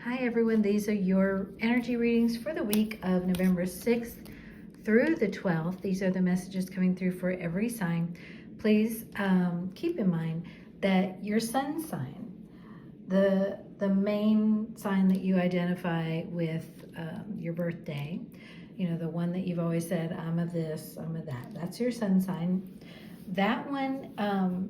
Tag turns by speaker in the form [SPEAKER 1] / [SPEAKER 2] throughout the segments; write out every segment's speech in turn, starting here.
[SPEAKER 1] Hi everyone, these are your energy readings for the week of November 6th through the 12th. These are the messages coming through for every sign. Please keep in mind that your sun sign, the main sign that you identify with your birthday, you know, the one that you've always said, I'm of this, I'm of that, that's your sun sign. That one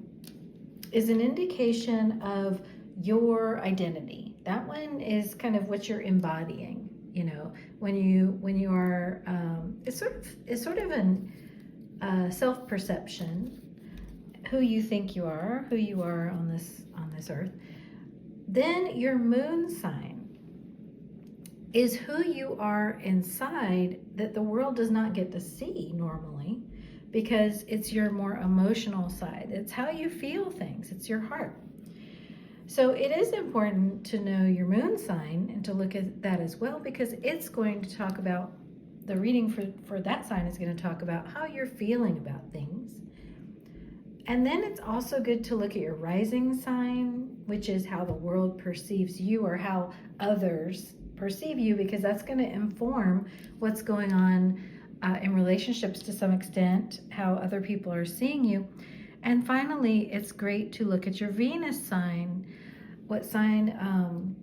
[SPEAKER 1] is an indication of your identity. That one is kind of what you're embodying, you know, when you are it's sort of an self-perception, who you think you are, who you are on this earth. Then your moon sign is who you are inside that the world does not get to see normally, because it's your more emotional side. It's how you feel things. It's your heart. So it is important to know your moon sign and to look at that as well, because it's going to talk about, the reading for that sign is going to talk about how you're feeling about things. And then it's also good to look at your rising sign, which is how the world perceives you or how others perceive you, because that's going to inform what's going on in relationships to some extent, how other people are seeing you. And finally, it's great to look at your Venus sign, what sign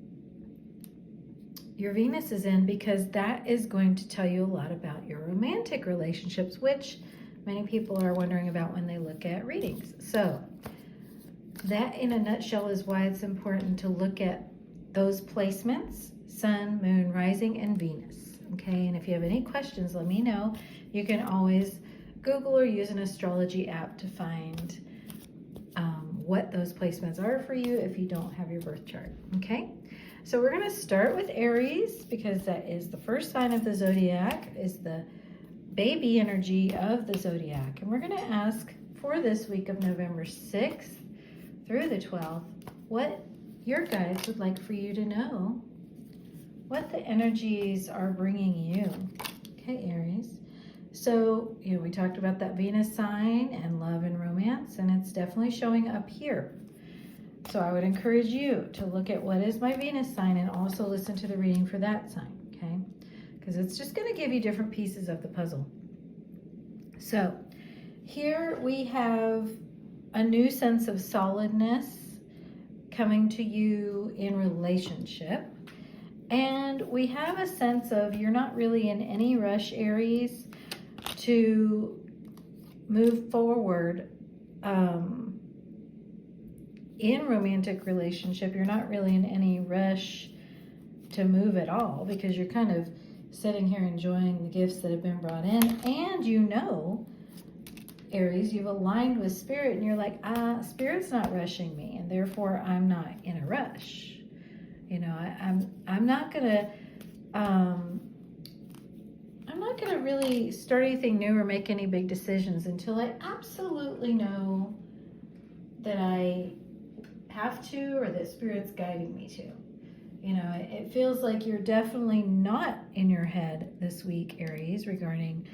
[SPEAKER 1] your Venus is in, because that is going to tell you a lot about your romantic relationships, which many people are wondering about when they look at readings. So that in a nutshell is why it's important to look at those placements: Sun, Moon, Rising, and Venus. Okay, and if you have any questions, let me know. You can always Google or use an astrology app to find what those placements are for you if you don't have your birth chart. Okay, so we're going to start with Aries, because that is the first sign of the zodiac, is the baby energy of the zodiac. And we're going to ask for this week of November 6th through the 12th what your guides would like for you to know, what the energies are bringing you. Okay, Aries. So, you know, we talked about that Venus sign and love and romance, and it's definitely showing up here. So I would encourage you to look at what is my Venus sign and also listen to the reading for that sign, okay? Because it's just going to give you different pieces of the puzzle. So here we have a new sense of solidness coming to you in relationship. And we have a sense of you're not really in any rush, Aries, to move forward in romantic relationship. You're not really in any rush to move at all, because you're kind of sitting here enjoying the gifts that have been brought in. And you know, Aries, you've aligned with Spirit, and you're like, Spirit's not rushing me, and therefore I'm not in a rush. You know, I'm not gonna really start anything new or make any big decisions until I absolutely know that I have to, or that Spirit's guiding me to. You know, it feels like you're definitely not in your head this week, Aries, regarding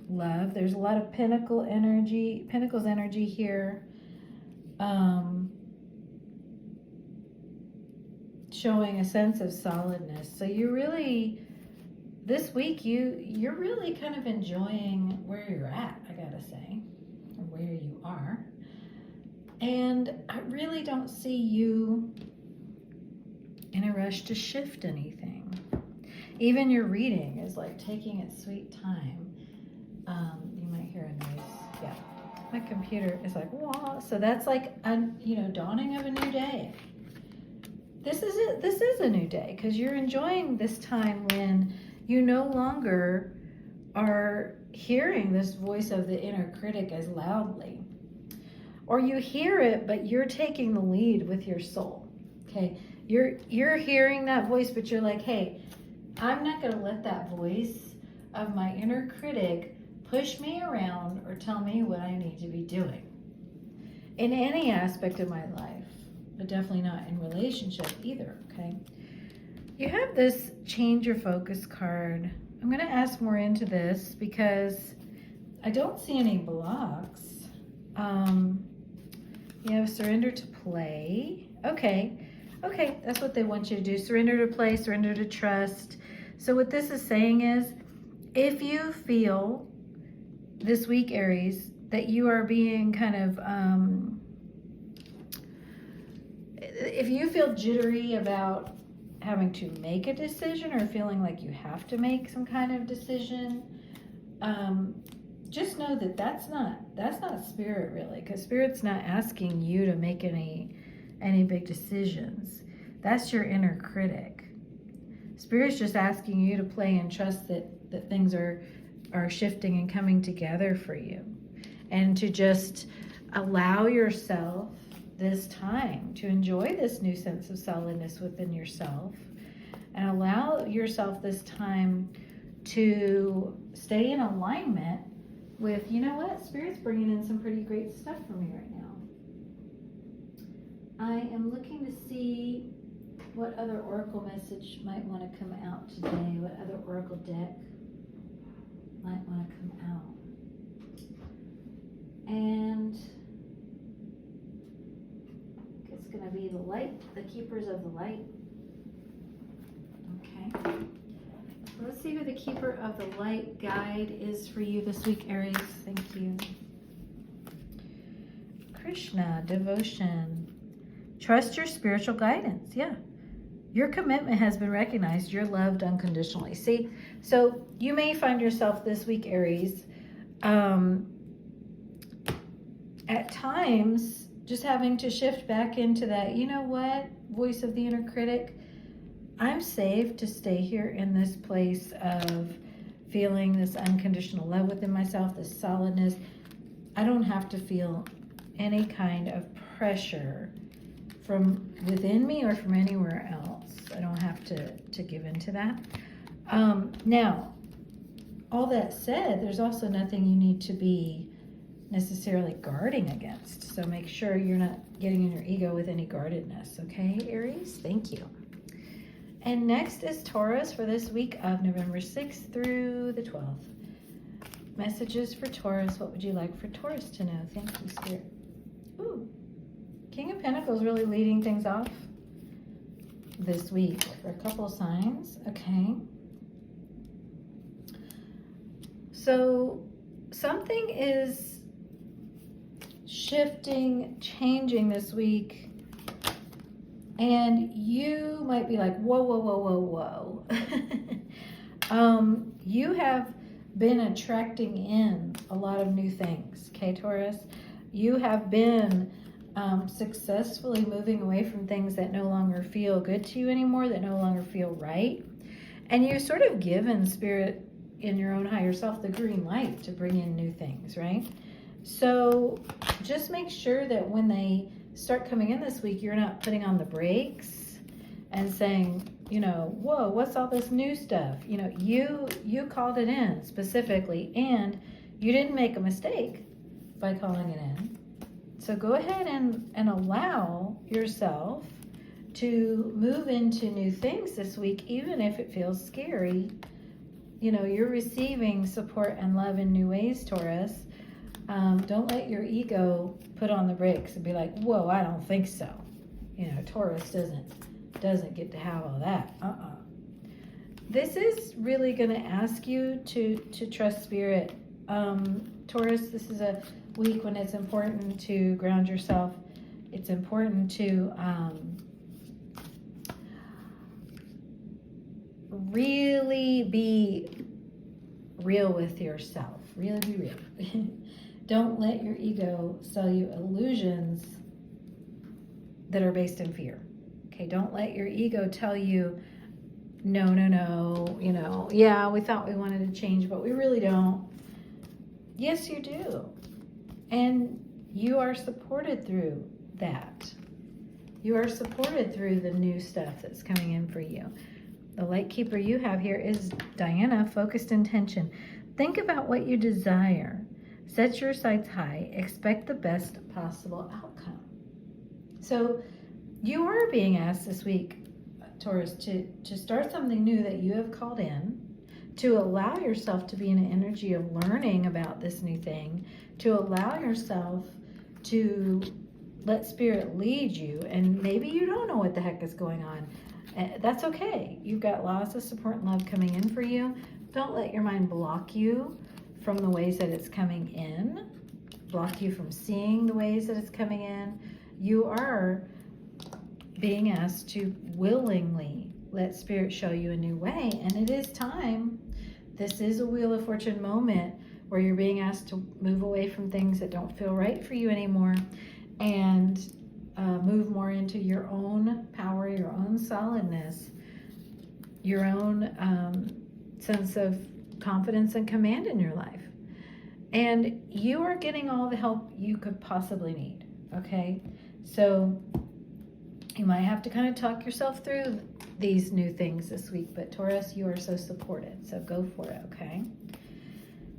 [SPEAKER 1] love. There's a lot of Pentacles energy here. Showing a sense of solidness. So you really, this week, you're really kind of enjoying where you're at, I gotta say, or where you are. And I really don't see you in a rush to shift anything. Even your reading is like taking its sweet time. You might hear a noise. Yeah, my computer is like, wah. So that's like, dawning of a new day. This is it. This is a new day, because you're enjoying this time when you no longer are hearing this voice of the inner critic as loudly. Or you hear it, but you're taking the lead with your soul. Okay? You're hearing that voice, but you're like, hey, I'm not going to let that voice of my inner critic push me around or tell me what I need to be doing in any aspect of my life, but definitely not in relationship either, okay? You have this change your focus card. I'm going to ask more into this because I don't see any blocks. You have surrender to play. Okay. Okay, that's what they want you to do. Surrender to play, surrender to trust. So what this is saying is, if you feel this week, Aries, that you are being kind of, if you feel jittery about having to make a decision or feeling like you have to make some kind of decision, just know that that's not spirit, really, because spirit's not asking you to make any big decisions. That's your inner critic. Spirit's just asking you to play and trust that things are shifting and coming together for you, and to just allow yourself this time to enjoy this new sense of solidness within yourself, and allow yourself this time to stay in alignment with, you know what, Spirit's bringing in some pretty great stuff for me right now. I am looking to see what other oracle message might want to come out today, what other oracle deck might want to come out. And it's going to be the light, the keepers of the light. Okay. Let's see who the keeper of the light guide is for you this week, Aries. Thank you. Krishna, devotion. Trust your spiritual guidance. Yeah. Your commitment has been recognized. You're loved unconditionally. See, so you may find yourself this week, Aries, at times just having to shift back into that, you know what, voice of the inner critic. I'm safe to stay here in this place of feeling this unconditional love within myself, this solidness. I don't have to feel any kind of pressure from within me or from anywhere else. I don't have to give in to that. Now, all that said, there's also nothing you need to be necessarily guarding against. So make sure you're not getting in your ego with any guardedness. Okay, Aries? Thank you. And next is Taurus for this week of November 6th through the 12th. Messages for Taurus. What would you like for Taurus to know? Thank you, Spirit. Ooh. King of Pentacles really leading things off this week for a couple of signs. Okay. So something is shifting, changing this week, and you might be like, whoa, whoa, whoa, whoa, whoa. You have been attracting in a lot of new things, okay, Taurus? You have been successfully moving away from things that no longer feel good to you anymore, that no longer feel right. And you've sort of given Spirit in your own higher self the green light to bring in new things, right? So just make sure that when they start coming in this week, you're not putting on the brakes and saying, you know, whoa, what's all this new stuff? You know, you called it in specifically, and you didn't make a mistake by calling it in. So go ahead and allow yourself to move into new things this week, even if it feels scary. You know, you're receiving support and love in new ways, Taurus. Don't let your ego put on the brakes and be like, whoa, I don't think so. You know, Taurus doesn't get to have all that. This is really going to ask you to trust Spirit. Taurus, this is a week when it's important to ground yourself. It's important to really be real with yourself. Really be real. Don't let your ego sell you illusions that are based in fear. Okay, don't let your ego tell you, no, you know, yeah, we thought we wanted to change, but we really don't. Yes, you do. And you are supported through that. You are supported through the new stuff that's coming in for you. The light keeper you have here is Diana, focused intention. Think about what you desire. Set your sights high. Expect the best possible outcome. So you are being asked this week, Taurus, to start something new that you have called in, to allow yourself to be in an energy of learning about this new thing, to allow yourself to let Spirit lead you, and maybe you don't know what the heck is going on. That's okay. You've got lots of support and love coming in for you. Don't let your mind block you from the ways that it's coming in, block you from seeing the ways that it's coming in. You are being asked to willingly let Spirit show you a new way, and it is time. This is a Wheel of Fortune moment where you're being asked to move away from things that don't feel right for you anymore, and move more into your own power, your own solidness, your own sense of confidence and command in your life. And you are getting all the help you could possibly need, okay? So you might have to kind of talk yourself through these new things this week, but Taurus, you are so supported, so go for it, okay?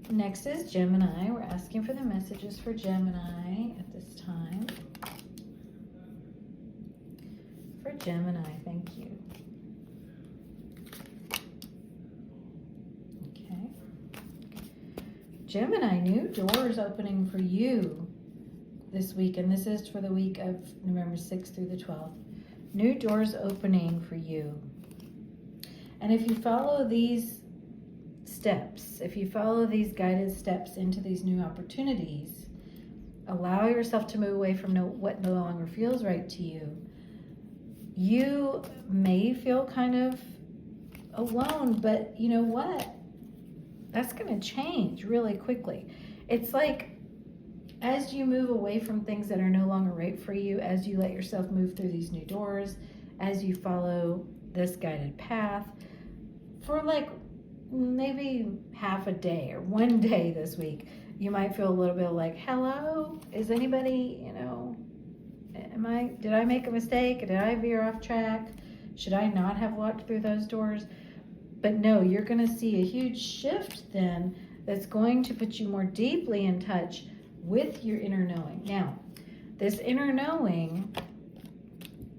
[SPEAKER 1] Next is Gemini. We're asking for the messages for Gemini at this time. For Gemini, thank you. Okay. Gemini, new doors opening for you this week, and this is for the week of November 6th through the 12th. New doors opening for you. And if you follow these steps, if you follow these guided steps into these new opportunities, allow yourself to move away from what no longer feels right to you. You may feel kind of alone, but you know what? That's going to change really quickly. It's like as you move away from things that are no longer right for you, as you let yourself move through these new doors, as you follow this guided path, for like maybe half a day or one day this week, you might feel a little bit like, hello, is anybody, did I make a mistake? Did I veer off track? Should I not have walked through those doors? But no, you're going to see a huge shift then that's going to put you more deeply in touch with your inner knowing. Now, this inner knowing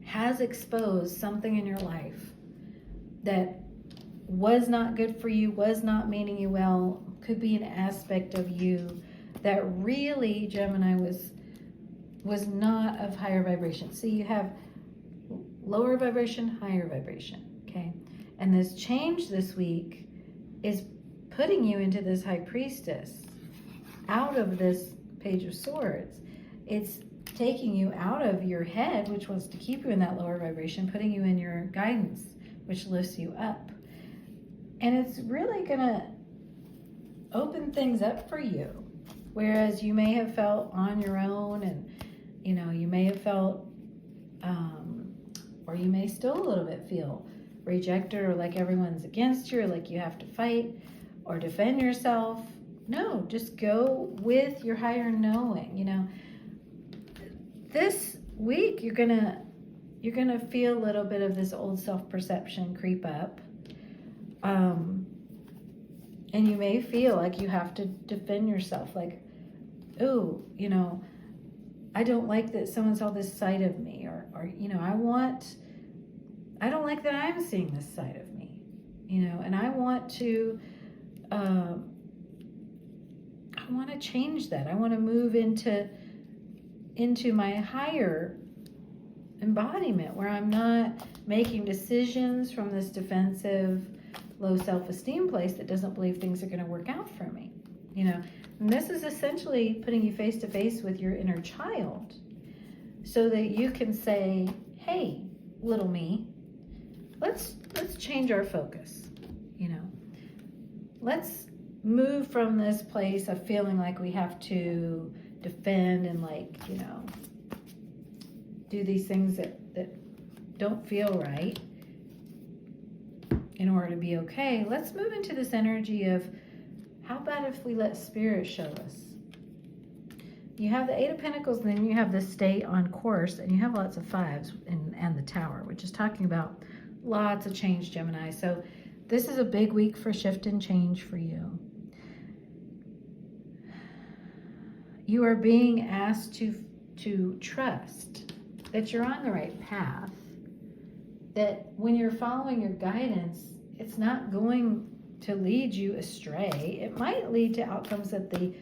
[SPEAKER 1] has exposed something in your life that was not good for you, was not meaning you well, could be an aspect of you that really, Gemini, was not of higher vibration. See, you have lower vibration, higher vibration, okay? And this change this week is putting you into this High Priestess, out of this Page of Swords. It's taking you out of your head, which wants to keep you in that lower vibration, putting you in your guidance, which lifts you up. And it's really going to open things up for you. Whereas you may have felt on your own, and you may have felt, or you may still a little bit feel rejected, or like everyone's against you, or like you have to fight or defend yourself. No, just go with your higher knowing. This week you're gonna feel a little bit of this old self-perception creep up. And you may feel like you have to defend yourself, like, oh, I don't like that someone saw this side of me, or I don't like that I'm seeing this side of me, and I want to change that. I want to move into my higher embodiment, where I'm not making decisions from this defensive, low self-esteem place that doesn't believe things are going to work out for me. And this is essentially putting you face to face with your inner child, so that you can say, hey, little me, let's change our focus. Let's move from this place of feeling like we have to defend and do these things that don't feel right in order to be okay. Let's move into this energy of, how about if we let Spirit show us? You have the Eight of Pentacles, and then you have the Stay on Course, and you have lots of fives and the Tower, which is talking about lots of change, Gemini. So this is a big week for shift and change for you. You are being asked to trust that you're on the right path, that when you're following your guidance, it's not going to lead you astray. It might lead to outcomes that the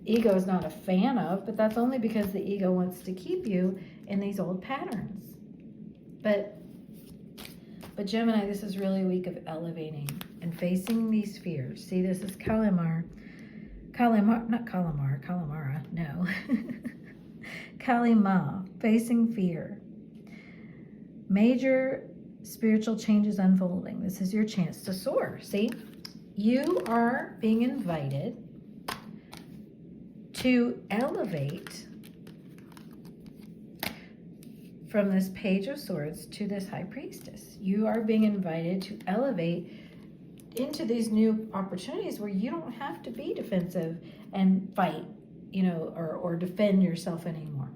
[SPEAKER 1] ego is not a fan of, but that's only because the ego wants to keep you in these old patterns. But Gemini, this is really a week of elevating and facing these fears. See, this is Calamara, no. Kalima, facing fear. Major spiritual changes unfolding. This is your chance to soar. See, you are being invited to elevate from this Page of Swords to this High Priestess. You are being invited to elevate into these new opportunities where you don't have to be defensive and fight, you know, or defend yourself anymore.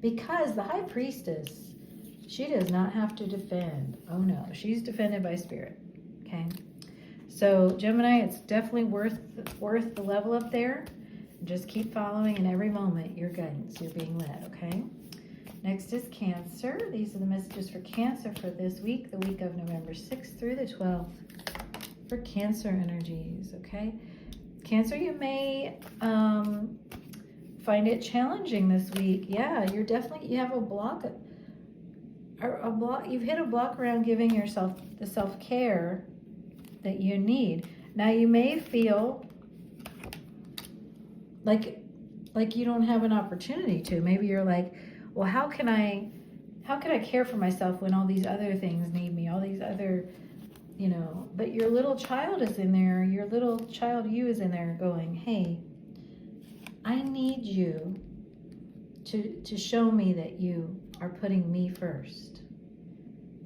[SPEAKER 1] Because the High Priestess, she does not have to defend. Oh no, she's defended by Spirit. Okay, so Gemini, it's definitely worth the level up there. Just keep following in every moment your guidance. You're being led. Okay. Next is Cancer. These are the messages for Cancer for this week, the week of November 6th through the 12th, for Cancer energies. Okay, Cancer, you may find it challenging this week. Yeah, you have a block. You've hit a block around giving yourself the self-care that you need. Now you may feel like you don't have an opportunity to. Maybe you're like, well, how can I care for myself when all these other things need me, all these other, you know, but your little child is in there, your little child you is in there going, hey, I need you to show me that you are putting me first.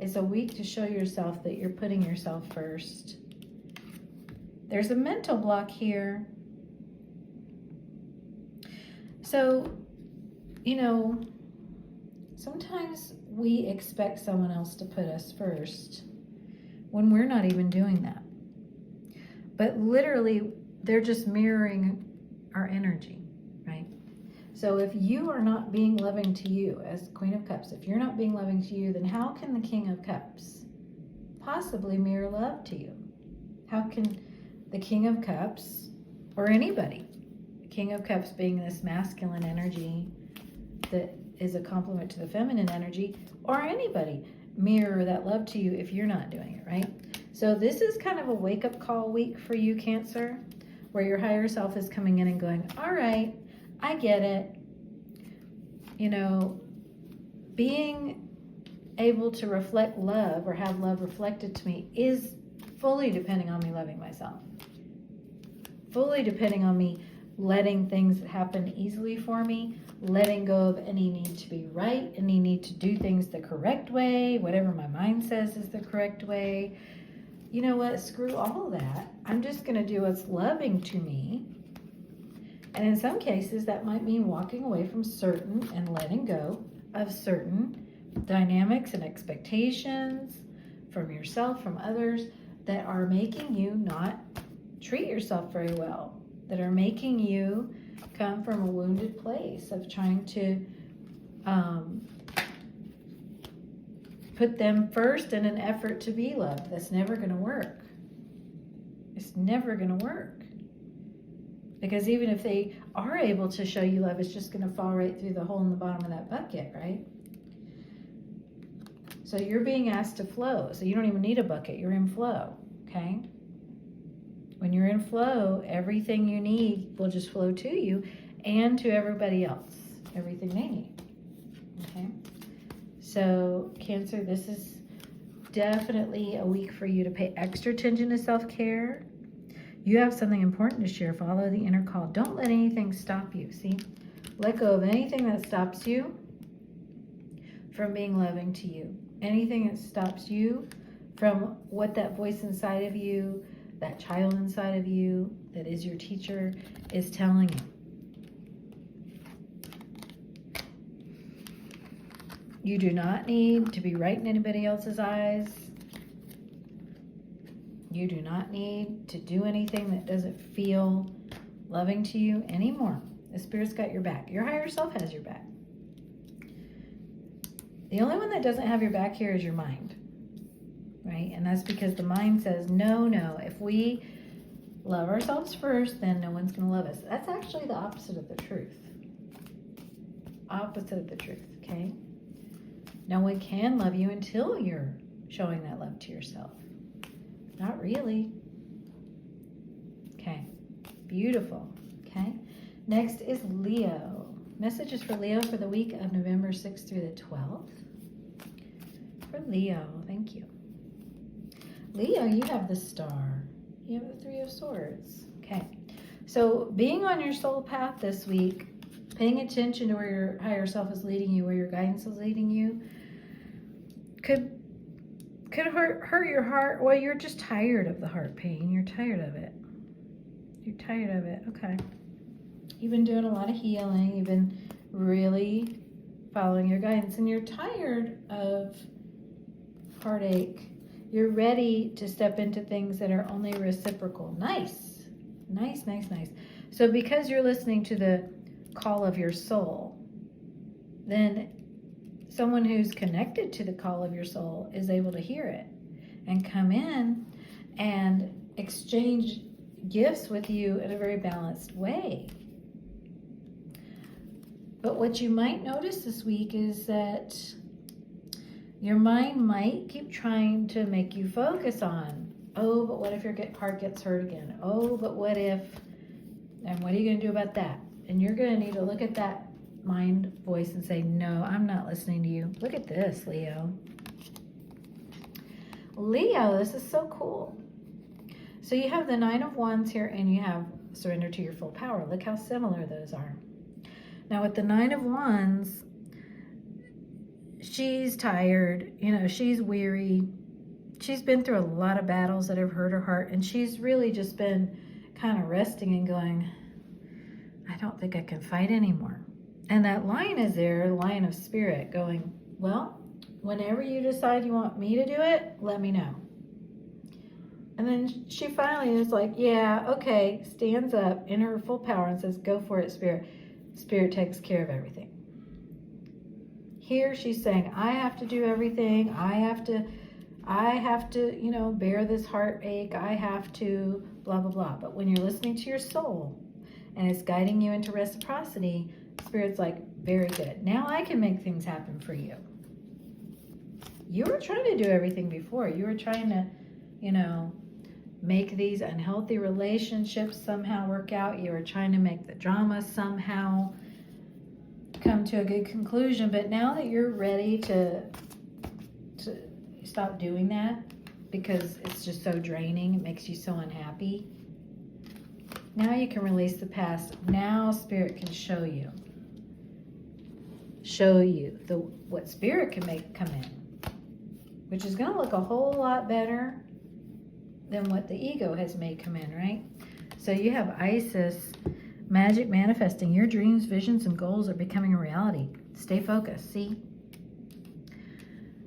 [SPEAKER 1] It's a week to show yourself that you're putting yourself first. There's a mental block here. So, you know, sometimes we expect someone else to put us first when we're not even doing that. But literally, they're just mirroring our energy, right? So if you are not being loving to you as Queen of Cups, if you're not being loving to you, then how can the King of Cups possibly mirror love to you? How can the King of Cups, or anybody, the King of Cups being this masculine energy that is a complement to the feminine energy, or anybody, mirror that love to you if you're not doing it, right? So this is kind of a wake-up call week for you, Cancer, where your higher self is coming in and going, all right, I get it. You know, being able to reflect love or have love reflected to me is fully depending on me loving myself. Fully depending on me letting things happen easily for me, letting go of any need to be right, any need to do things the correct way, whatever my mind says is the correct way. You know what? Screw all that. I'm just going to do what's loving to me. And in some cases, that might mean walking away from certain and letting go of certain dynamics and expectations from yourself, from others, that are making you not treat yourself very well, that are making you come from a wounded place of trying to put them first in an effort to be loved. That's never going to work. It's never going to work. Because even if they are able to show you love, it's just going to fall right through the hole in the bottom of that bucket, right? So you're being asked to flow. So you don't even need a bucket. You're in flow, okay? When you're in flow, everything you need will just flow to you and to everybody else, everything they need, okay? So, Cancer, this is definitely a week for you to pay extra attention to self-care. You have something important to share. Follow the inner call. Don't let anything stop you, see? Let go of anything that stops you from being loving to you. Anything that stops you from what that voice inside of you, that child inside of you that is your teacher, is telling you. You do not need to be right in anybody else's eyes. You do not need to do anything that doesn't feel loving to you anymore. The Spirit's got your back. Your higher self has your back. The only one that doesn't have your back here is your mind, right? And that's because the mind says, no, if we love ourselves first, then no one's going to love us. That's actually the opposite of the truth. Opposite of the truth, okay? No one can love you until you're showing that love to yourself. Not really. Okay, beautiful, okay? Next is Leo. Messages for Leo for the week of November 6th through the 12th. For Leo, thank you. Leo, you have the Star. You have the Three of Swords. Okay, so being on your soul path this week, paying attention to where your higher self is leading you, where your guidance is leading you, could hurt your heart. Well, you're just tired of the heart pain. You're tired of it. You're tired of it. Okay. You've been doing a lot of healing. You've been really following your guidance, and you're tired of heartache. You're ready to step into things that are only reciprocal. Nice. Nice, nice, nice. So because you're listening to the call of your soul, then someone who's connected to the call of your soul is able to hear it and come in and exchange gifts with you in a very balanced way. But what you might notice this week is that your mind might keep trying to make you focus on, oh, but what if your heart gets hurt again? Oh, but what if, and what are you going to do about that? And you're going to need to look at that mind voice and say, no, I'm not listening to you. Look at this, Leo. Leo, this is so cool. So you have the Nine of Wands here, and you have surrender to your full power. Look how similar those are. Now with the Nine of Wands, she's tired, she's weary. She's been through a lot of battles that have hurt her heart, and she's really just been kind of resting and going, I don't think I can fight anymore. And that line is there, line of spirit going, well, whenever you decide you want me to do it, let me know. And then she finally is like, yeah, okay, stands up in her full power and says, go for it, Spirit. Spirit takes care of everything. Here she's saying, I have to do everything. I have to, bear this heartache. I have to blah, blah, blah. But when you're listening to your soul and it's guiding you into reciprocity, Spirit's like, very good. Now I can make things happen for you. You were trying to do everything before. You were trying to, make these unhealthy relationships somehow work out. You were trying to make the drama somehow come to a good conclusion. But now that you're ready to stop doing that because it's just so draining, it makes you so unhappy, now you can release the past. Now Spirit can show you what Spirit can make come in, which is going to look a whole lot better than what the ego has made come in, right? So you have Isis, magic manifesting. Your dreams, visions, and goals are becoming a reality. Stay focused. See,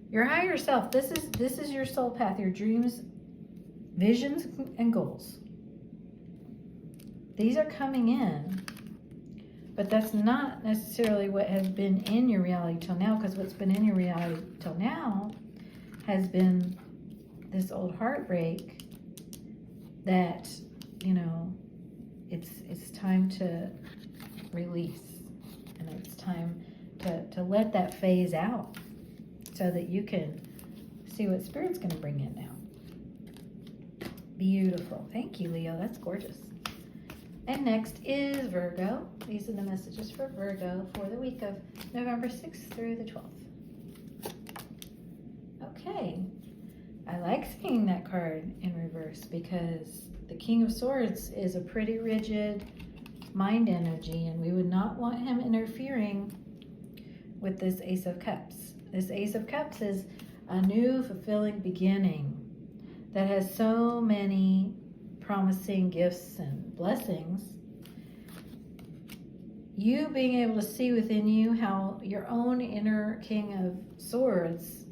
[SPEAKER 1] your higher self. This is your soul path. Your dreams, visions, and goals. These are coming in, but that's not necessarily what has been in your reality till now. Because what's been in your reality till now has been this old heartbreak. That, it's time to release, and it's time to let that phase out so that you can see what Spirit's going to bring in now. Beautiful. Thank you, Leo. That's gorgeous. And next is Virgo. These are the messages for Virgo for the week of November 6th through the 12th. Okay. I like seeing that card in reverse because the King of Swords is a pretty rigid mind energy, and we would not want him interfering with this Ace of Cups. This Ace of Cups is a new, fulfilling beginning that has so many promising gifts and blessings. You being able to see within you how your own inner King of Swords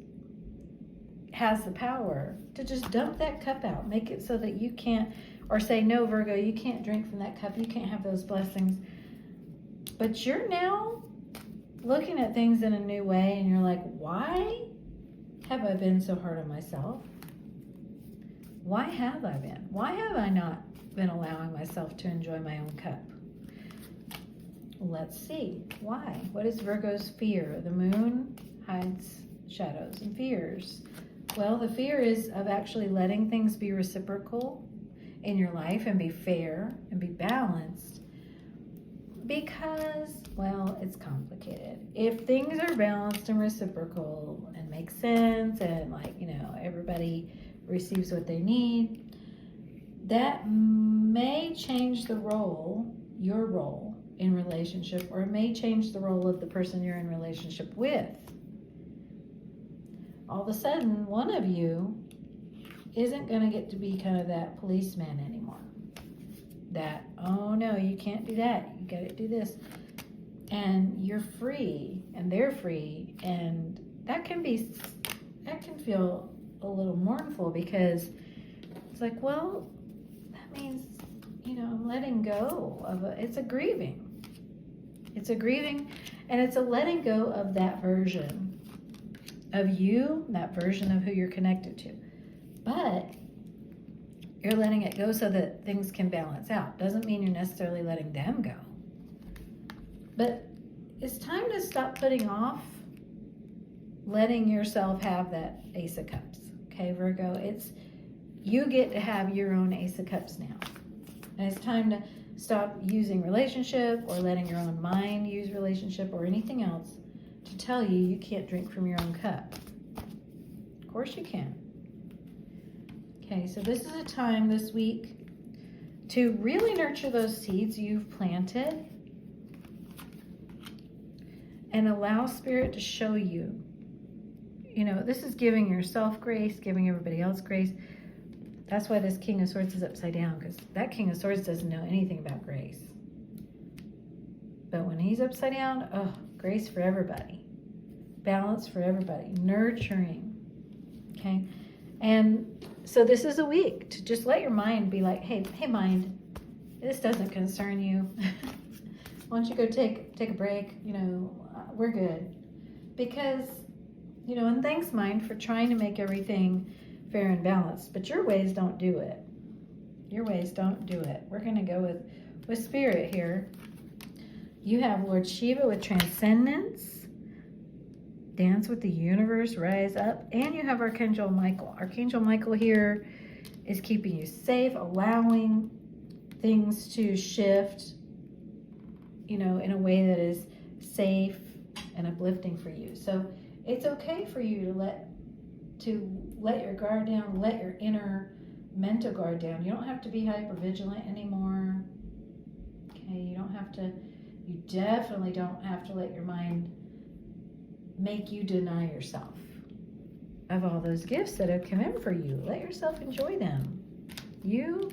[SPEAKER 1] has the power to just dump that cup out, make it so that you can't, or say, no, Virgo, you can't drink from that cup, you can't have those blessings. But you're now looking at things in a new way, and you're like, why have I been so hard on myself? Why have I been? Why have I not been allowing myself to enjoy my own cup? Let's see. Why? What is Virgo's fear? The moon hides shadows and fears. Well, the fear is of actually letting things be reciprocal in your life and be fair and be balanced. Because, well, it's complicated. If things are balanced and reciprocal and make sense and everybody receives what they need, that may change the role, your role in relationship, or it may change the role of the person you're in relationship with. All of a sudden, one of you isn't going to get to be kind of that policeman anymore. That, oh no, you can't do that. You got to do this. And you're free, and they're free, and that can feel a little mournful, because it's like, well, that means, I'm letting go of it's a grieving. It's a grieving, and it's a letting go of that version of you, that version of who you're connected to. But you're letting it go so that things can balance out. Doesn't mean you're necessarily letting them go. But it's time to stop putting off letting yourself have that Ace of Cups. Okay, Virgo, you get to have your own Ace of Cups now. And it's time to stop using relationship or letting your own mind use relationship or anything else to tell you you can't drink from your own cup. Of course you can. Okay, so this is a time this week to really nurture those seeds you've planted and allow Spirit to show you. This is giving yourself grace, giving everybody else grace. That's why this King of Swords is upside down, because that King of Swords doesn't know anything about grace. But when he's upside down, grace for everybody. Balance for everybody. Nurturing. Okay? And so this is a week to just let your mind be like, hey mind, this doesn't concern you. Why don't you go take a break? We're good. Because, and thanks, mind, for trying to make everything fair and balanced. But your ways don't do it. Your ways don't do it. We're going to go with Spirit here. You have Lord Shiva with transcendence, dance with the universe, rise up, and you have Archangel Michael. Archangel Michael here is keeping you safe, allowing things to shift, in a way that is safe and uplifting for you. So it's okay for you to let your guard down, let your inner mental guard down. You don't have to be hypervigilant anymore. Okay, you definitely don't have to let your mind make you deny yourself of all those gifts that have come in for you. Let yourself enjoy them. You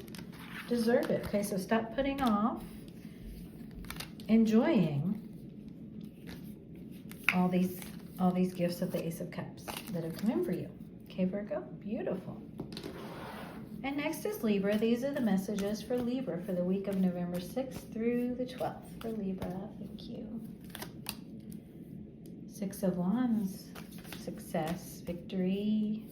[SPEAKER 1] deserve it. Okay, so stop putting off enjoying all these gifts of the Ace of Cups that have come in for you. Okay, Virgo? Beautiful. And next is Libra. These are the messages for Libra for the week of November 6th through the 12th for Libra. Thank you. Six of Wands. Success. Victory.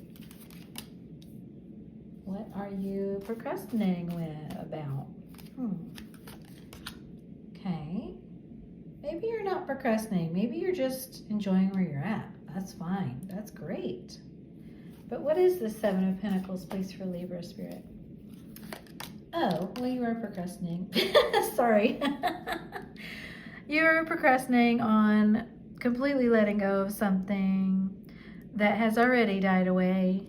[SPEAKER 1] What are you procrastinating about? Okay. Maybe you're not procrastinating. Maybe you're just enjoying where you're at. That's fine. That's great. But what is the Seven of Pentacles, please, for Libra Spirit? Oh, well, you are procrastinating. Sorry. You're procrastinating on completely letting go of something that has already died away,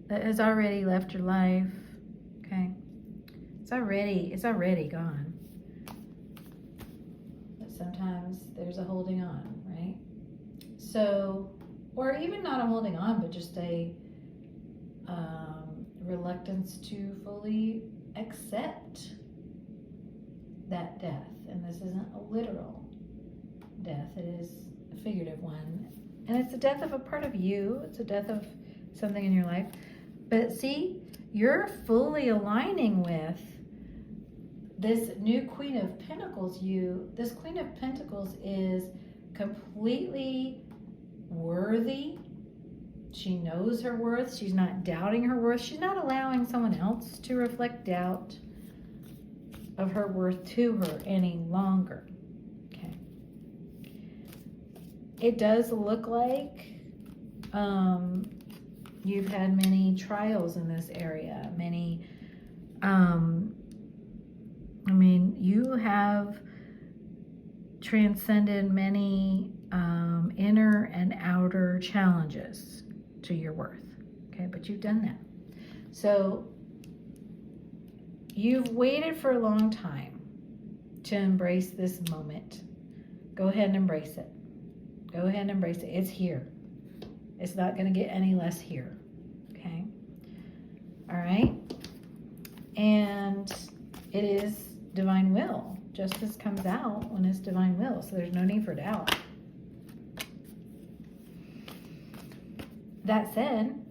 [SPEAKER 1] that has already left your life. Okay? It's already gone. But sometimes there's a holding on, right? So, or even not a holding on, but just a reluctance to fully accept that death. And this isn't a literal death, it is a figurative one. And it's the death of a part of you, it's a death of something in your life. But see, you're fully aligning with this new Queen of Pentacles. This Queen of Pentacles is completely worthy She knows her worth. She's not doubting her worth. She's not allowing someone else to reflect doubt of her worth to her any longer. Okay. It does look like you've had many trials in this area. Many, you have transcended many inner and outer challenges to your worth. Okay, but you've done that. So you've waited for a long time to embrace this moment. Go ahead and embrace it. Go ahead and embrace it. It's here. It's not going to get any less here. Okay? All right? And it is divine will. Justice comes out when it's divine will. So there's no need for doubt. That said,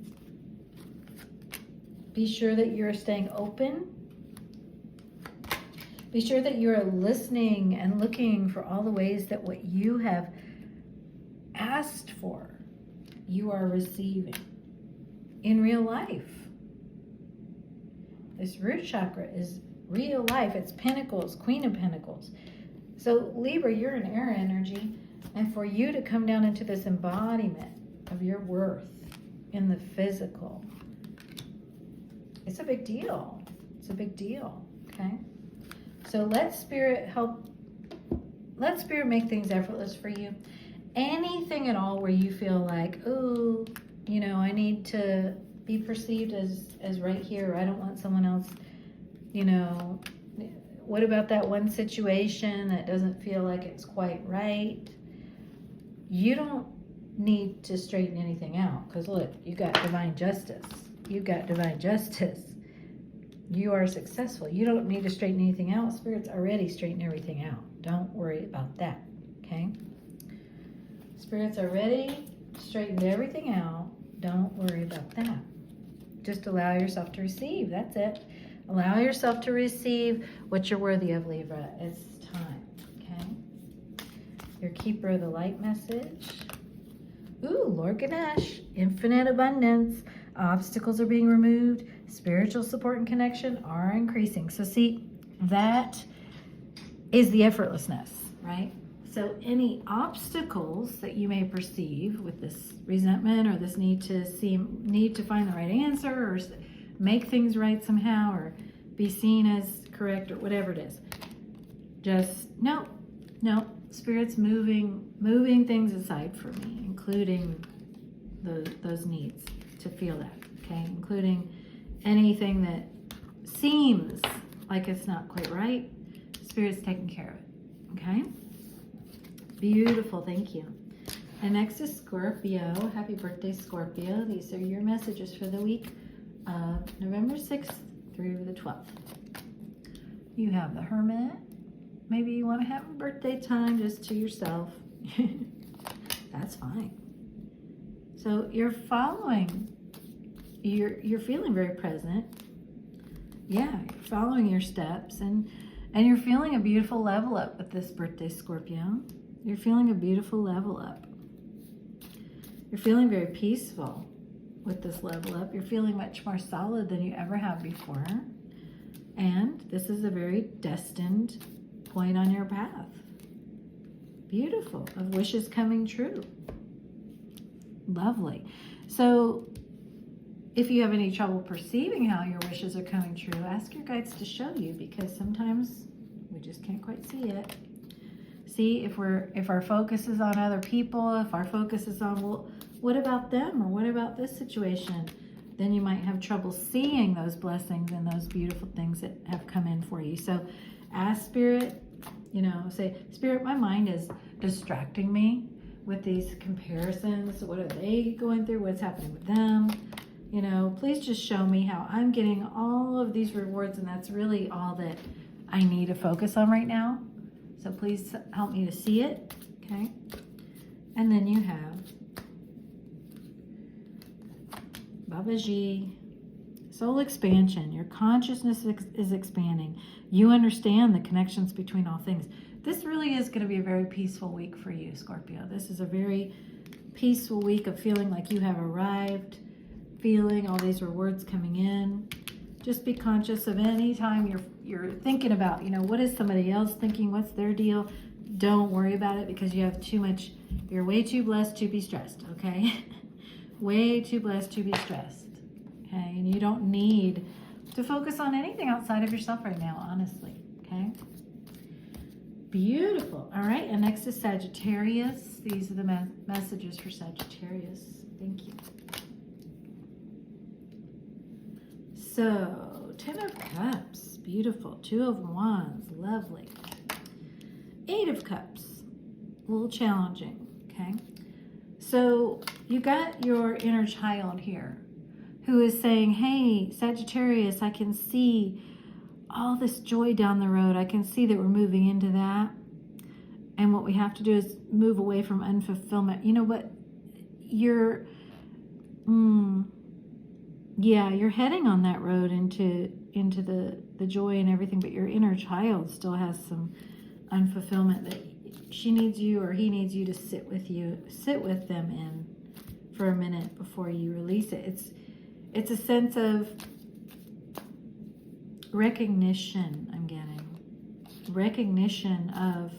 [SPEAKER 1] be sure that you're staying open. Be sure that you're listening and looking for all the ways that what you have asked for, you are receiving in real life. This root chakra is real life. It's Pentacles, Queen of Pentacles. So Libra, you're an air energy. And for you to come down into this embodiment of your worth in the physical, it's a big deal. It's a big deal, okay? So let Spirit help. Let Spirit make things effortless for you. Anything at all where you feel like, oh, I need to be perceived as right here. I don't want someone else, what about that one situation that doesn't feel like it's quite right? You don't need to straighten anything out, because look, you got divine justice. You got divine justice. You are successful. You don't need to straighten anything out. Spirit's already straightened everything out. Don't worry about that, okay? Spirit's already straightened everything out. Don't worry about that. Just allow yourself to receive. That's it. Allow yourself to receive what you're worthy of, Libra. It's time, okay? Your keeper of the light message. Ooh, Lord Ganesh, infinite abundance. Obstacles are being removed. Spiritual support and connection are increasing. So see, that is the effortlessness, right? So any obstacles that you may perceive with this resentment or this need to find the right answer or make things right somehow or be seen as correct or whatever it is, just no, Spirit's moving things aside for me, including those needs to feel that, okay? Including anything that seems like it's not quite right. Spirit's taking care of it, okay? Beautiful, thank you. And next is Scorpio. Happy birthday, Scorpio. These are your messages for the week of November 6th through the 12th. You have the Hermit. Maybe you want to have a birthday time just to yourself. That's fine. So you're following. You're feeling very present. Yeah, you're following your steps and you're feeling a beautiful level up with this birthday, Scorpio. You're feeling a beautiful level up. You're feeling very peaceful with this level up. You're feeling much more solid than you ever have before. And this is a very destined point on your path. Beautiful. Of wishes coming true. Lovely. So if you have any trouble perceiving how your wishes are coming true, ask your guides to show you, because sometimes we just can't quite see it. See, if our focus is on other people, if our focus is on, well, what about them or what about this situation, then you might have trouble seeing those blessings and those beautiful things that have come in for you. So ask Spirit, say, Spirit, my mind is distracting me with these comparisons. What are they going through? What's happening with them? Please just show me how I'm getting all of these rewards, and that's really all that I need to focus on right now. So please help me to see it, okay? And then you have Babaji, soul expansion. Your consciousness is expanding. You understand the connections between all things. This really is going to be a very peaceful week for you, Scorpio. This is a very peaceful week of feeling like you have arrived, feeling all these rewards coming in. Just be conscious of any time you're thinking about, what is somebody else thinking? What's their deal? Don't worry about it because you have too much. You're way too blessed to be stressed, okay? Way too blessed to be stressed, okay? And you don't need to focus on anything outside of yourself right now, honestly, okay? Beautiful. All right, and next is Sagittarius. These are the messages for Sagittarius. Thank you. So, 10 of Cups. Beautiful. 2 of Wands. Lovely. 8 of Cups. A little challenging, okay? So, you got your inner child here who is saying, hey, Sagittarius, I can see all this joy down the road. I can see that we're moving into that. And what we have to do is move away from unfulfillment. You know what? You're heading on that road into the joy and everything, but your inner child still has some unfulfillment that she needs you or he needs you to sit with them in for a minute before you release it. It's a sense of recognition. I'm getting recognition of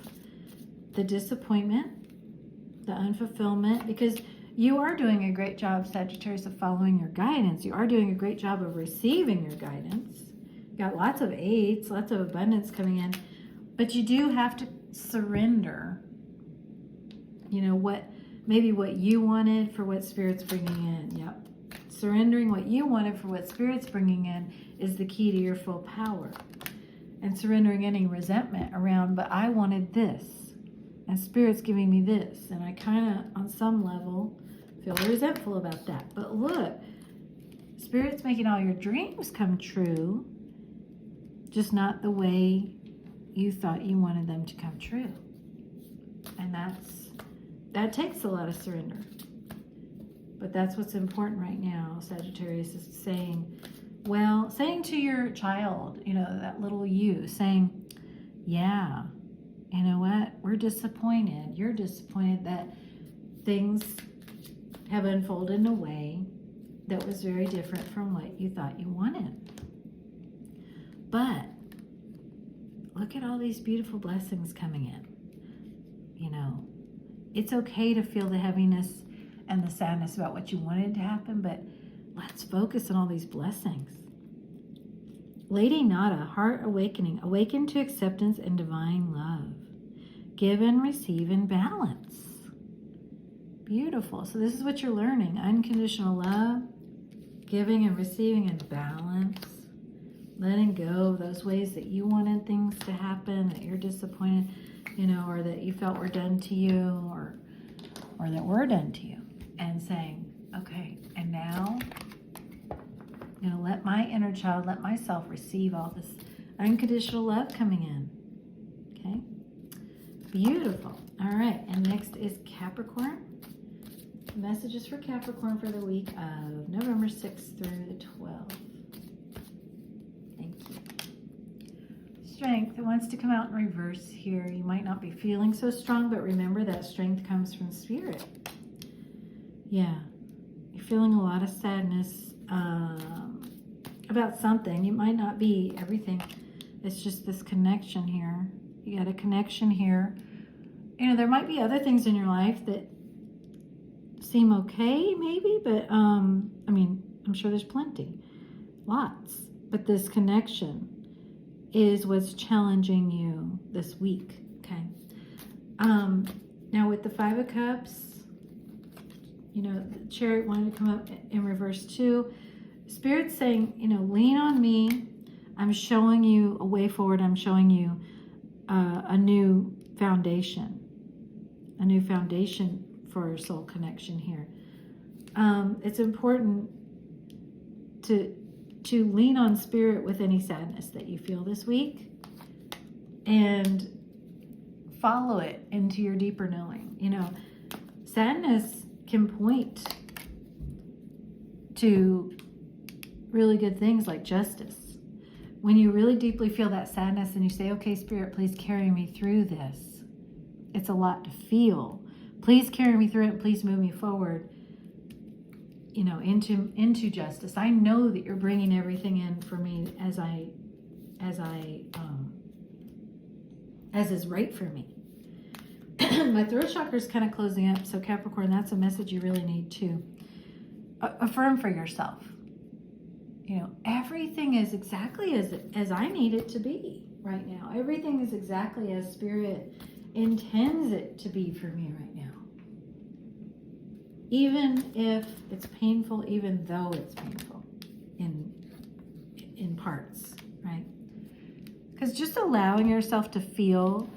[SPEAKER 1] the disappointment, the unfulfillment, because you are doing a great job, Sagittarius, of following your guidance. You are doing a great job of receiving your guidance. You got lots of 8s, lots of abundance coming in, but you do have to surrender, what you wanted for what Spirit's bringing in. Yep. Surrendering what you wanted for what Spirit's bringing in is the key to your full power. And surrendering any resentment around, but I wanted this, and Spirit's giving me this, and I kind of, on some level, feel resentful about that. But look, Spirit's making all your dreams come true, just not the way you thought you wanted them to come true. And that takes a lot of surrender. But that's what's important right now, Sagittarius, is saying to your child, that little you, saying, yeah, you know what? We're disappointed. You're disappointed that things have unfolded in a way that was very different from what you thought you wanted. But look at all these beautiful blessings coming in. It's okay to feel the heaviness and the sadness about what you wanted to happen, but let's focus on all these blessings. Lady Nada, heart awakening, awaken to acceptance and divine love. Give and receive in balance. Beautiful. So this is what you're learning. Unconditional love, giving and receiving in balance. Letting go of those ways that you wanted things to happen, that you're disappointed, or that you felt were done to you, or that were done to you. And saying, okay, and now, let my inner child, let myself receive all this unconditional love coming in. Okay? Beautiful. All right, and next is Capricorn. Messages for Capricorn for the week of November 6th through the 12th. Thank you. Strength. It wants to come out in reverse here. You might not be feeling so strong, but remember that strength comes from Spirit. Yeah. You're feeling a lot of sadness about something. You might not be everything. It's just this connection here. You got a connection here. There might be other things in your life that seem okay, maybe, but I'm sure there's plenty, lots. But this connection is what's challenging you this week. Okay. Now with the 5 of Cups, the Chariot wanted to come up in reverse too. Spirit's saying, lean on me. I'm showing you a way forward. I'm showing you a new foundation for soul connection here. It's important to lean on Spirit with any sadness that you feel this week and follow it into your deeper knowing. Sadness can point to really good things like justice. When you really deeply feel that sadness and you say, okay, Spirit, please carry me through this. It's a lot to feel, Please carry me through it. Please move me forward, you know, into justice. I know that you're bringing everything in for me as is right for me. My throat chakra is kind of closing up. So Capricorn, that's a message you really need to affirm for yourself. You know, everything is exactly as I need it to be right now. Everything is exactly as Spirit intends it to be for me right now. Even if it's painful, even though it's painful in parts, right? Because just allowing yourself to feel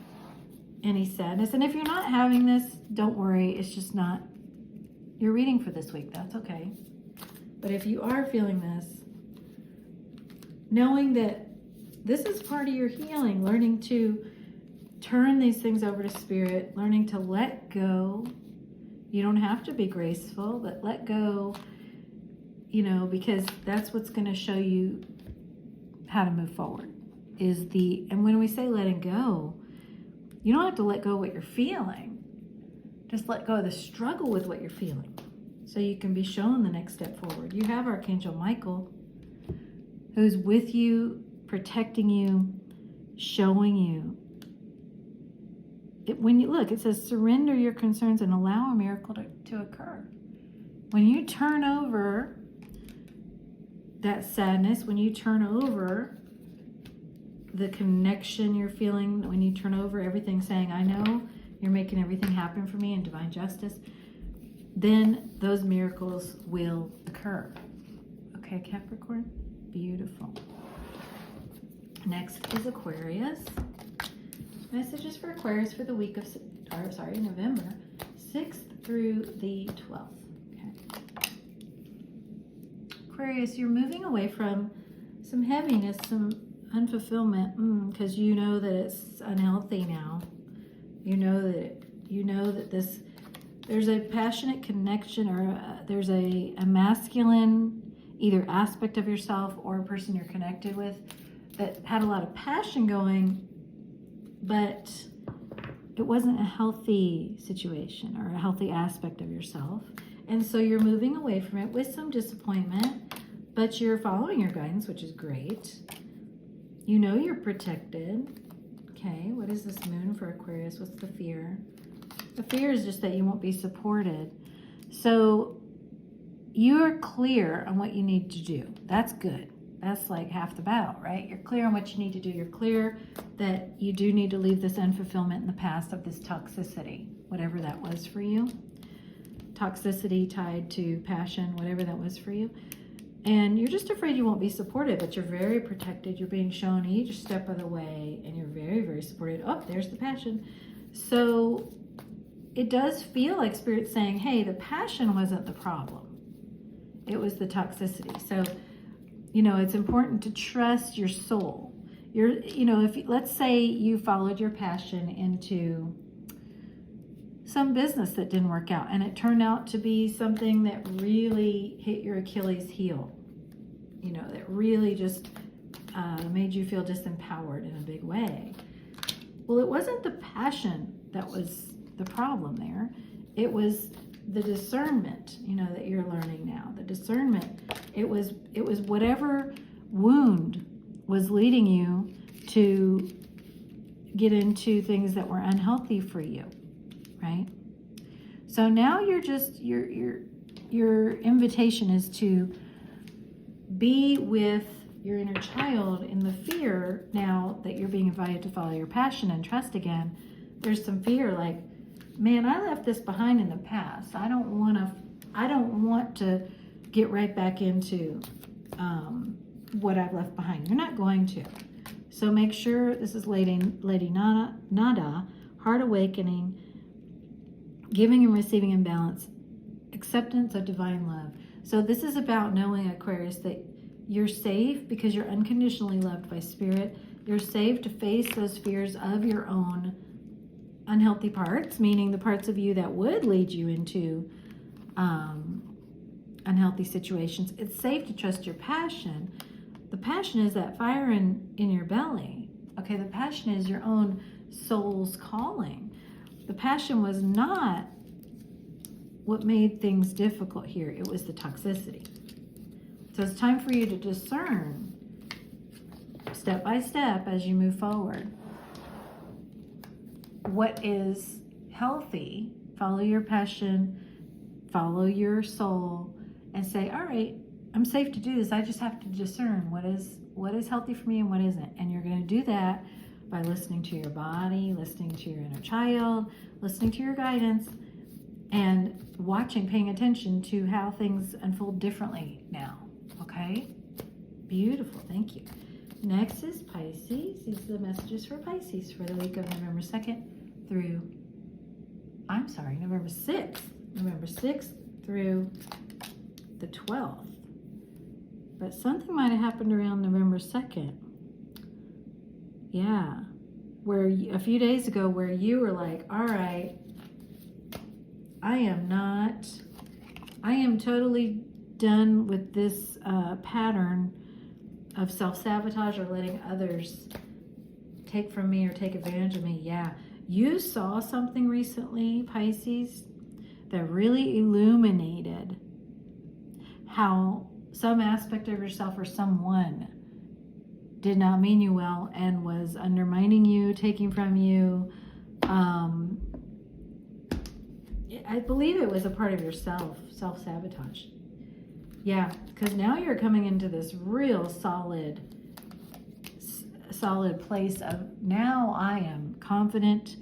[SPEAKER 1] any sadness, and if you're not having this, don't worry, it's just not your reading for this week. That's okay. But if you are feeling this, knowing that this is part of your healing, learning to turn these things over to Spirit, learning to let go. You don't have to be graceful, but let go, you know, because that's what's going to show you how to move forward. And when we say letting go, you don't have to let go of what you're feeling. Just let go of the struggle with what you're feeling so you can be shown the next step forward. You have Archangel Michael, who's with you, protecting you, showing you. When you look, it says, surrender your concerns and allow a miracle to occur. When you turn over that sadness, when you turn over the connection you're feeling, when you turn over everything saying, I know you're making everything happen for me in divine justice, then those miracles will occur. Okay, Capricorn? Beautiful. Next is Aquarius. Messages for Aquarius for the week of, November 6th through the 12th. Okay. Aquarius, you're moving away from some heaviness, some unfulfillment, because you know that it's unhealthy now. You know that there's a passionate connection, or there's a masculine either aspect of yourself or a person you're connected with that had a lot of passion going, but it wasn't a healthy situation or a healthy aspect of yourself. And so you're moving away from it with some disappointment, but you're following your guidance, which is great. You know you're protected. Okay, what is this moon for Aquarius? What's the fear? The fear is just that you won't be supported. So you're clear on what you need to do. That's good. That's like half the battle, right? You're clear on what you need to do. You're clear that you do need to leave this unfulfillment in the past of this toxicity, whatever that was for you. Toxicity tied to passion, whatever that was for you. And you're just afraid you won't be supported, but you're very protected. You're being shown each step of the way, and you're very, very supported. Oh, there's the passion. So it does feel like Spirit's saying, hey, the passion wasn't the problem. It was the toxicity. So, you know, it's important to trust your soul. Let's say you followed your passion into some business that didn't work out, and it turned out to be something that really hit your Achilles heel, you know, that really just made you feel disempowered in a big way. Well, it wasn't the passion that was the problem there. It was the discernment, you know, that you're learning now. The discernment, it was whatever wound was leading you to get into things that were unhealthy for you, right? So now you're just your invitation is to be with your inner child in the fear. Now that you're being invited to follow your passion and trust again, there's some fear like, man, I left this behind in the past. I don't want to get right back into what I've left behind. You're not going to. So make sure, this is Lady Nada, Heart Awakening, Giving and Receiving in Balance, Acceptance of Divine Love. So this is about knowing, Aquarius, that you're safe because you're unconditionally loved by Spirit. You're safe to face those fears of your own unhealthy parts, meaning the parts of you that would lead you into unhealthy situations. It's safe to trust your passion. The passion is that fire in your belly. Okay, the passion is your own soul's calling. The passion was not what made things difficult here. It was the toxicity. So it's time for you to discern step by step as you move forward what is healthy. Follow your passion, follow your soul, and say, all right, I'm safe to do this. I just have to discern what is healthy for me and what isn't. And you're going to do that by listening to your body, listening to your inner child, listening to your guidance, and watching, paying attention to how things unfold differently now. Okay? Beautiful. Thank you. Next is Pisces. These are the messages for Pisces for the week of November 2nd through, November 6th. November 6th through the 12th. But something might have happened around November 2nd. Yeah. Where a few days ago where you were like, all right, I am totally done with this pattern of self-sabotage or letting others take from me or take advantage of me. Yeah. You saw something recently, Pisces, that really illuminated how some aspect of yourself or someone did not mean you well and was undermining you, taking from you. I believe it was a part of your self-sabotage. Yeah, because now you're coming into this real solid place of, now I am confident,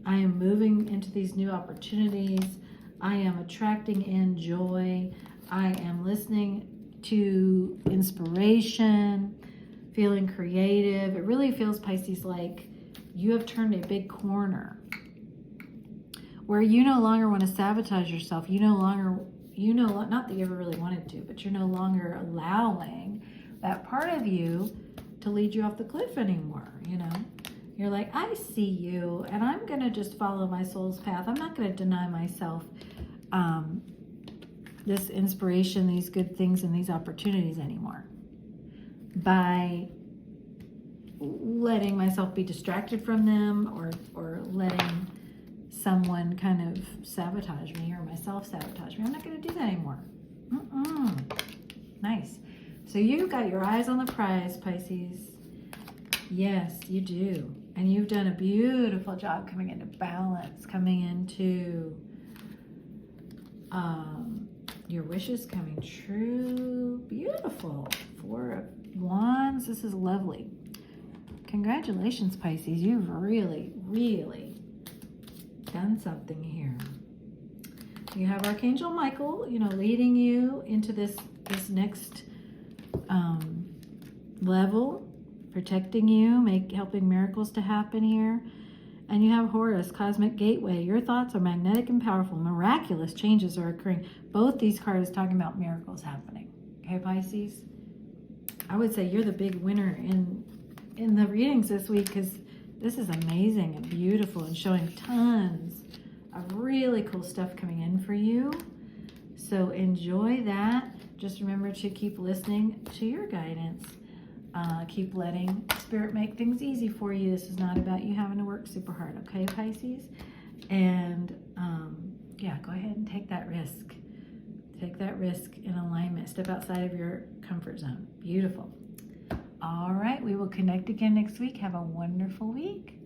[SPEAKER 1] I am moving into these new opportunities, I am attracting in joy, I am listening to inspiration, feeling creative. It really feels, Pisces, like you have turned a big corner where you no longer want to sabotage yourself. Not that you ever really wanted to, but you're no longer allowing that part of you to lead you off the cliff anymore. You're like, I see you, and I'm going to just follow my soul's path. I'm not going to deny myself this inspiration, these good things, and these opportunities anymore by letting myself be distracted from them or letting someone kind of sabotage me or myself sabotage me. I'm not going to do that anymore. Nice. So you got your eyes on the prize, Pisces. Yes, you do. And you've done a beautiful job coming into balance, coming into your wishes coming true. Beautiful. 4 of Wands. This is lovely. Congratulations, Pisces. You've really, really done something here. You have Archangel Michael, leading you into this next level, protecting you, helping miracles to happen here. And you have Horus, Cosmic Gateway. Your thoughts are magnetic and powerful. Miraculous changes are occurring. Both these cards talking about miracles happening. Okay, Pisces? I would say you're the big winner in the readings this week, because this is amazing and beautiful and showing tons of really cool stuff coming in for you. So enjoy that. Just remember to keep listening to your guidance. Keep letting Spirit make things easy for you. This is not about you having to work super hard, okay, Pisces? And yeah, go ahead and take that risk. Take that risk in alignment. Step outside of your comfort zone. Beautiful. All right, we will connect again next week. Have a wonderful week.